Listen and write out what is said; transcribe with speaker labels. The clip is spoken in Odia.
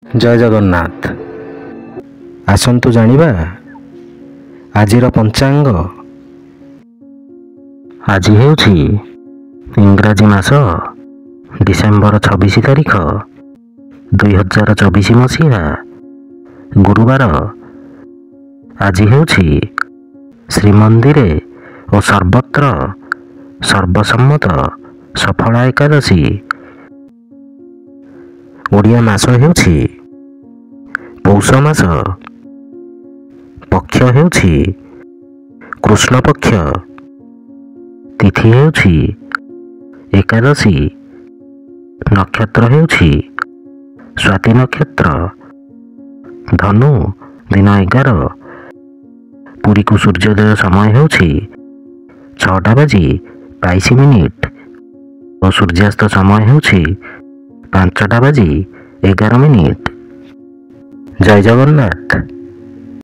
Speaker 1: ଜୟ ଜଗନ୍ନାଥ। ଆସନ୍ତୁ ଜାଣିବା ଆଜିର ପଞ୍ଚାଙ୍ଗ। ଆଜି ହେଉଛି ଇଂରାଜୀ ମାସ ଡିସେମ୍ବର 26 ତାରିଖ 2024 ମସିହା ଗୁରୁବାର। ଆଜି ହେଉଛି ଶ୍ରୀମନ୍ଦିରେ ଓ ସର୍ବତ୍ର ସର୍ବସମ୍ମତ ସଫଳା ଏକାଦଶୀ। ଓଡ଼ିଆ ମାସ ହେଉଛି ପୌଷ ମାସ। ପକ୍ଷ ହେଉଛି କୃଷ୍ଣ ପକ୍ଷ। ତିଥି ହେଉଛି ଏକାଦଶୀ। ନକ୍ଷତ୍ର ହେଉଛି ସ୍ୱାତି ନକ୍ଷତ୍ର। ଧନୁ ଦିନ 11। ପୁରୀକୁ ସୂର୍ଯ୍ୟୋଦୟ ସମୟ ହେଉଛି 6:22 ଓ ସୂର୍ଯ୍ୟାସ୍ତ ସମୟ ହେଉଛି 5:11। ଜୟ ଜଗନ୍ନାଥ।